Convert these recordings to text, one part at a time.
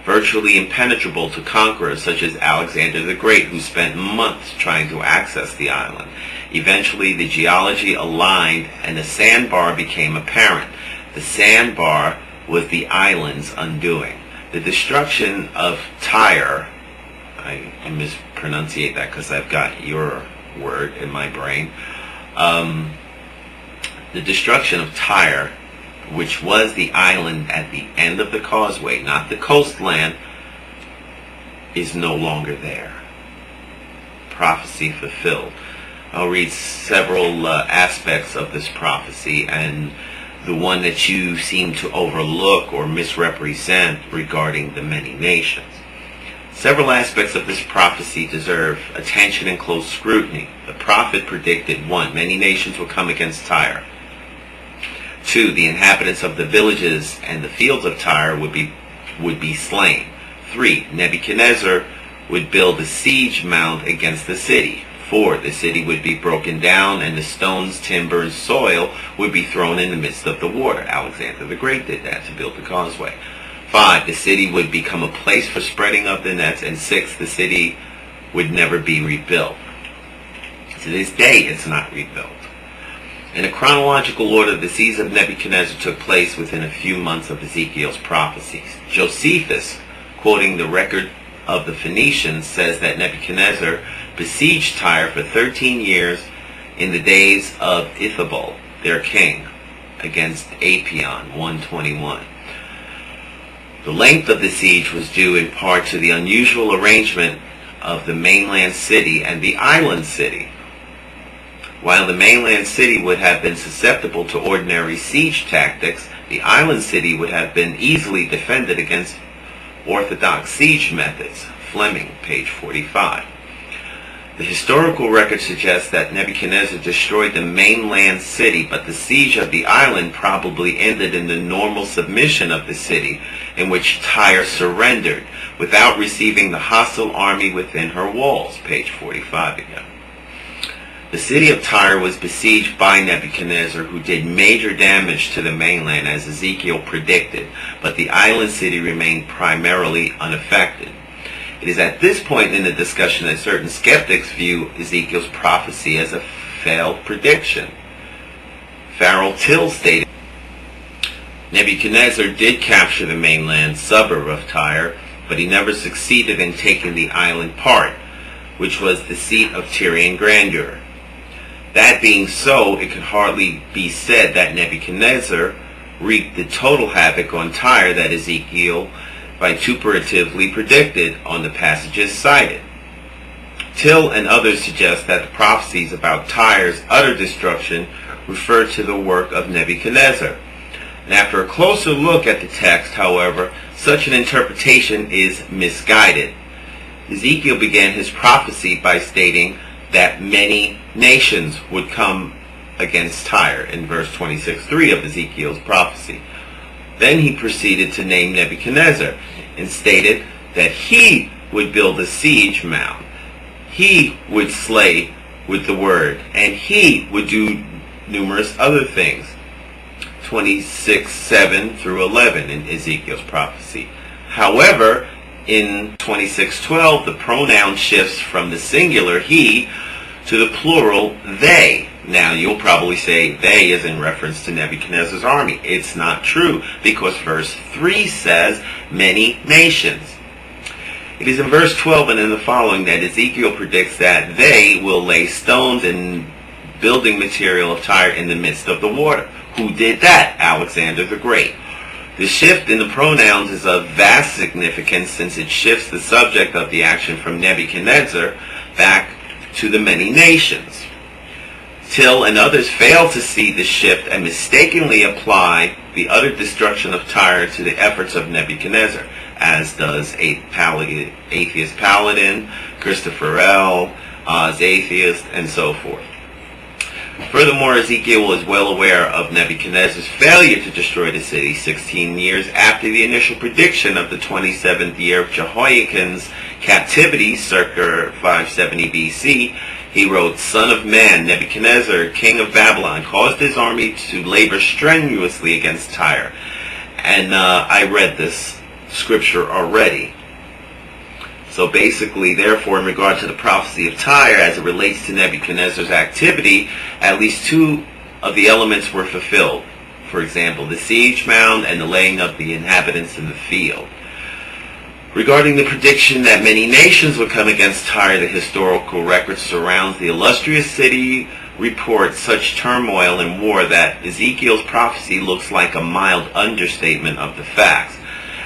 virtually impenetrable to conquerors such as Alexander the Great, who spent months trying to access the island. Eventually, the geology aligned and a sandbar became apparent. The sandbar was the island's undoing. The destruction of Tyre, I mispronunciate that because I've got your word in my brain, the destruction of Tyre, which was the island at the end of the causeway, not the coastland, is no longer there. Prophecy fulfilled. I'll read several aspects of this prophecy, and the one that you seem to overlook or misrepresent regarding the many nations. Several aspects of this prophecy deserve attention and close scrutiny. The prophet predicted: 1. Many nations will come against Tyre. 2. The inhabitants of the villages and the fields of Tyre would be slain. 3. Nebuchadnezzar would build a siege mound against the city. 4. The city would be broken down, and the stones, timber, and soil would be thrown in the midst of the water. Alexander the Great did that to build the causeway. 5. The city would become a place for spreading of the nets. And 6. The city would never be rebuilt. To this day, it's not rebuilt. In a chronological order, the siege of Nebuchadnezzar took place within a few months of Ezekiel's prophecies. Josephus, quoting the record of the Phoenicians, says that Nebuchadnezzar besieged Tyre for 13 years in the days of Ithabal, their king, against Apion, 121. The length of the siege was due in part to the unusual arrangement of the mainland city and the island city. While the mainland city would have been susceptible to ordinary siege tactics, the island city would have been easily defended against orthodox siege methods. Fleming, page 45. The historical record suggests that Nebuchadnezzar destroyed the mainland city, but the siege of the island probably ended in the normal submission of the city, in which Tyre surrendered without receiving the hostile army within her walls. Page 45 again. The city of Tyre was besieged by Nebuchadnezzar, who did major damage to the mainland as Ezekiel predicted, but the island city remained primarily unaffected. It is at this point in the discussion that certain skeptics view Ezekiel's prophecy as a failed prediction. Farrell Till stated, Nebuchadnezzar did capture the mainland suburb of Tyre, but he never succeeded in taking the island part, which was the seat of Tyrian grandeur. That being so, it could hardly be said that Nebuchadnezzar wreaked the total havoc on Tyre that Ezekiel vituperatively predicted on the passages cited. Till and others suggest that the prophecies about Tyre's utter destruction refer to the work of Nebuchadnezzar. And after a closer look at the text, however, such an interpretation is misguided. Ezekiel began his prophecy by stating that many nations would come against Tyre in verse 26:3 of Ezekiel's prophecy. Then he proceeded to name Nebuchadnezzar and stated that he would build a siege mound. He would slay with the word, and he would do numerous other things. 26:7 through 11 in Ezekiel's prophecy. However, in 26:12, the pronoun shifts from the singular he to the plural they. Now, you'll probably say they is in reference to Nebuchadnezzar's army. It's not true, because verse 3 says many nations. It is in verse 12 and in the following that Ezekiel predicts that they will lay stones and building material of Tyre in the midst of the water. Who did that? Alexander the Great. The shift in the pronouns is of vast significance, since it shifts the subject of the action from Nebuchadnezzar back to the many nations. Till and others fail to see the shift and mistakenly apply the utter destruction of Tyre to the efforts of Nebuchadnezzar, as does AtheistPaladin, ChristopherL, ozatheist, and so forth. Furthermore, Ezekiel was well aware of Nebuchadnezzar's failure to destroy the city 16 years after the initial prediction of the 27th year of Jehoiakim's captivity, circa 570 BC. He wrote, Son of man, Nebuchadnezzar, king of Babylon, caused his army to labor strenuously against Tyre. And I read this scripture already. So basically, therefore, in regard to the prophecy of Tyre, as it relates to Nebuchadnezzar's activity, at least two of the elements were fulfilled. For example, the siege mound and the laying of the inhabitants in the field. Regarding the prediction that many nations would come against Tyre, the historical record surrounds the illustrious city reports such turmoil and war that Ezekiel's prophecy looks like a mild understatement of the facts.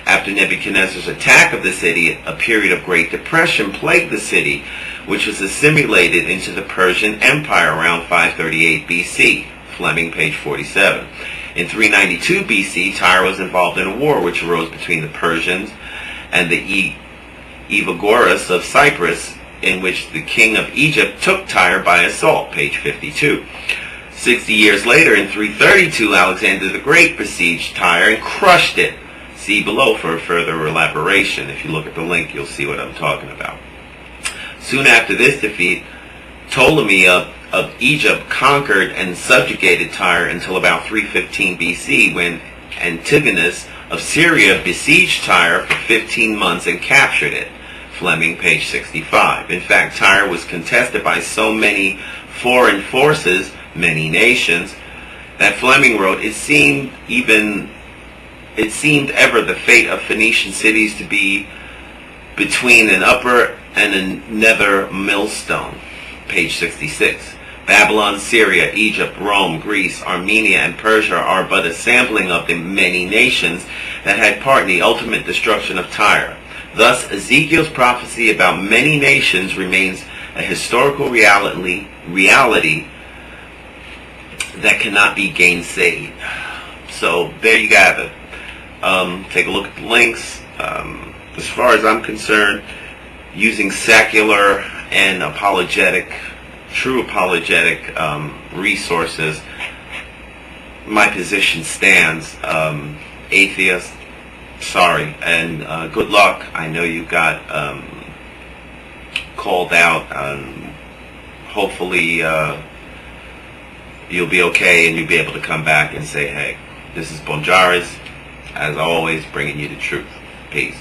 After Nebuchadnezzar's attack of the city, a period of Great Depression plagued the city, which was assimilated into the Persian Empire around 538 BC. Fleming, page 47. In 392 BC, Tyre was involved in a war which arose between the Persians and the Evagoras of Cyprus, in which the king of Egypt took Tyre by assault, page 52. 60 years later, in 332, Alexander the Great besieged Tyre and crushed it. See below for further elaboration. If you look at the link, you'll see what I'm talking about. Soon after this defeat, Ptolemy of Egypt conquered and subjugated Tyre until about 315 BC, when Antigonus of Syria besieged Tyre for 15 months and captured it. Fleming, page 65. In fact, Tyre was contested by so many foreign forces, many nations, that Fleming wrote, it seemed ever the fate of Phoenician cities to be between an upper and a nether millstone. Page 66. Babylon, Syria, Egypt, Rome, Greece, Armenia, and Persia are but a sampling of the many nations that had part in the ultimate destruction of Tyre. Thus, Ezekiel's prophecy about many nations remains a historical reality that cannot be gainsaid. So, there you have it. Take a look at the links. As far as I'm concerned, using secular and true apologetic resources, my position stands. Atheist, sorry, and good luck. I know you got called out. Hopefully you'll be okay and you'll be able to come back and say, hey, this is Bonjaris, as always, bringing you the truth. Peace.